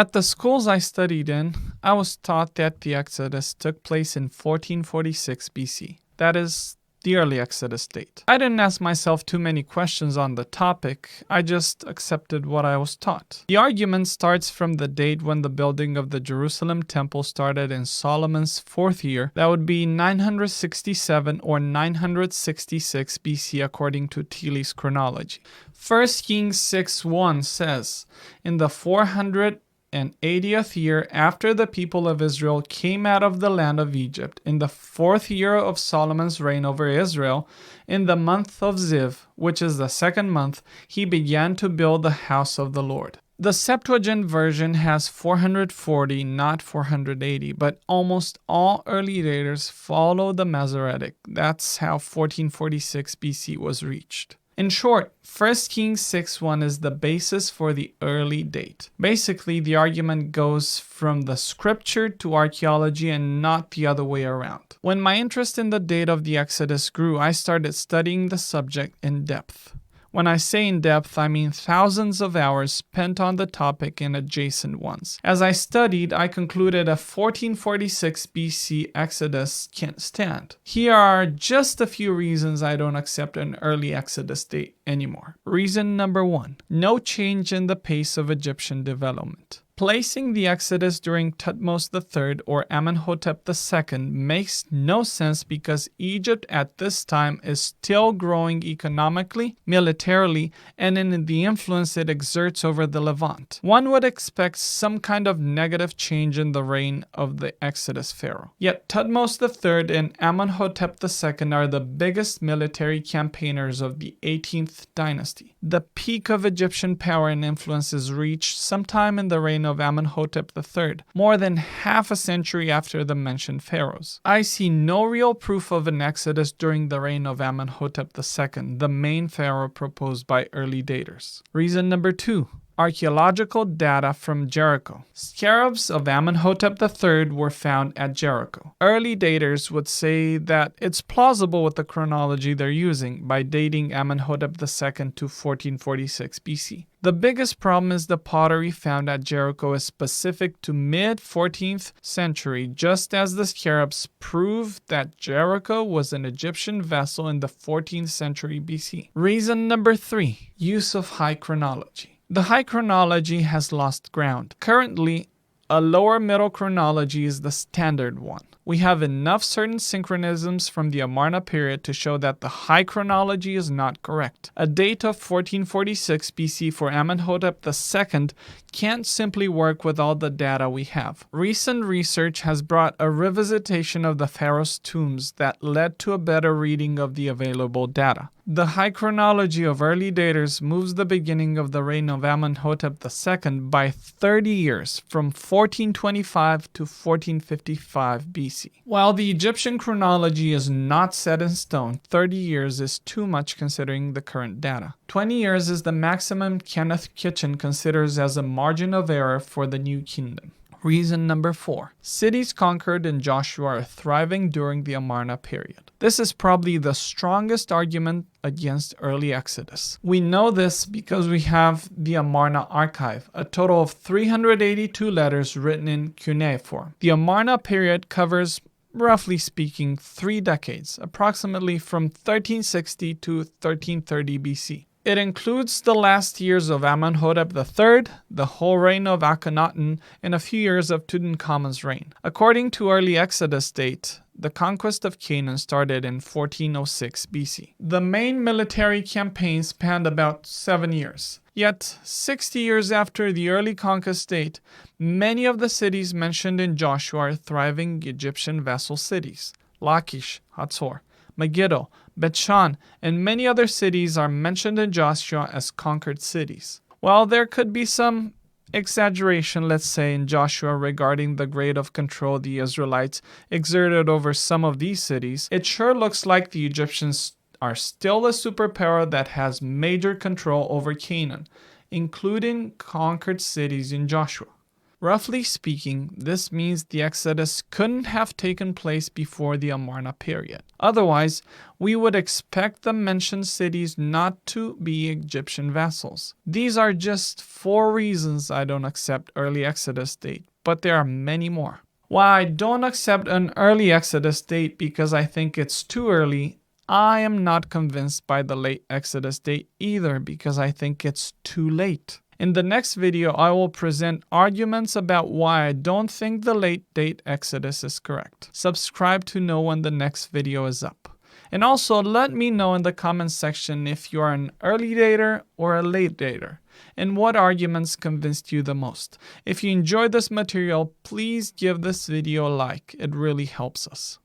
At the schools I studied in, I was taught that the Exodus took place in 1446 BC. That is the early Exodus date. I didn't ask myself too many questions on the topic, I just accepted what I was taught. The argument starts from the date when the building of the Jerusalem temple started in Solomon's fourth year. That would be 967 or 966 BC according to Tilly's chronology. 1 Kings 6:1 says, "In the 480th year after the people of Israel came out of the land of Egypt, in the fourth year of Solomon's reign over Israel, in the month of Ziv, which is the second month, he began to build the house of the Lord." The Septuagint version has 440, not 480, but almost all early daters follow the Masoretic. That's how 1446 BC was reached. In short, 1 Kings 6:1 is the basis for the early date. Basically, the argument goes from the scripture to archaeology and not the other way around. When my interest in the date of the Exodus grew, I started studying the subject in depth. When I say in depth, I mean thousands of hours spent on the topic and adjacent ones. As I studied, I concluded a 1446 BC Exodus can't stand. Here are just a few reasons I don't accept an early Exodus date anymore. Reason number 1, no change in the pace of Egyptian development. Placing the Exodus during Thutmose III or Amenhotep II makes no sense because Egypt at this time is still growing economically, militarily, and in the influence it exerts over the Levant. One would expect some kind of negative change in the reign of the Exodus pharaoh. Yet Thutmose III and Amenhotep II are the biggest military campaigners of the 18th dynasty. The peak of Egyptian power and influence is reached sometime in the reign of Amenhotep III, more than half a century after the mentioned pharaohs. I see no real proof of an exodus during the reign of Amenhotep II, the main pharaoh proposed by early daters. Reason number 2. Archaeological data from Jericho. Scarabs of Amenhotep III were found at Jericho. Early daters would say that it's plausible with the chronology they're using by dating Amenhotep II to 1446 BC. The biggest problem is the pottery found at Jericho is specific to mid-14th century, just as the scarabs prove that Jericho was an Egyptian vessel in the 14th century BC. Reason number 3. Use of high chronology. The high chronology has lost ground. Currently, a lower middle chronology is the standard one. We have enough certain synchronisms from the Amarna period to show that the high chronology is not correct. A date of 1446 BC for Amenhotep II can't simply work with all the data we have. Recent research has brought a revisitation of the pharaoh's tombs that led to a better reading of the available data. The high chronology of early daters moves the beginning of the reign of Amenhotep II by 30 years, from 1425 to 1455 BC. While the Egyptian chronology is not set in stone, 30 years is too much considering the current data. 20 years is the maximum Kenneth Kitchen considers as a margin of error for the New Kingdom. Reason number 4. Cities conquered in Joshua are thriving during the Amarna period. This is probably the strongest argument against early Exodus. We know this because we have the Amarna archive, a total of 382 letters written in cuneiform. The Amarna period covers, roughly speaking, 3 decades, approximately from 1360 to 1330 BC. It includes the last years of Amenhotep III, the whole reign of Akhenaten, and a few years of Tutankhamun's reign. According to early Exodus date, the conquest of Canaan started in 1406 BC. The main military campaign spanned about 7 years. Yet, 60 years after the early conquest date, many of the cities mentioned in Joshua are thriving Egyptian vassal cities. Lachish, Hatzor, Megiddo, Bet-Shan, and many other cities are mentioned in Joshua as conquered cities. While there could be some exaggeration, let's say, in Joshua regarding the grade of control the Israelites exerted over some of these cities, it sure looks like the Egyptians are still a superpower that has major control over Canaan, including conquered cities in Joshua. Roughly speaking, this means the Exodus couldn't have taken place before the Amarna period. Otherwise, we would expect the mentioned cities not to be Egyptian vassals. These are just 4 reasons I don't accept early Exodus date, but there are many more. While I don't accept an early Exodus date because I think it's too early, I am not convinced by the late Exodus date either because I think it's too late. In the next video, I will present arguments about why I don't think the late date Exodus is correct. Subscribe to know when the next video is up. And also let me know in the comments section if you are an early dater or a late dater, and what arguments convinced you the most. If you enjoyed this material, please give this video a like. It really helps us.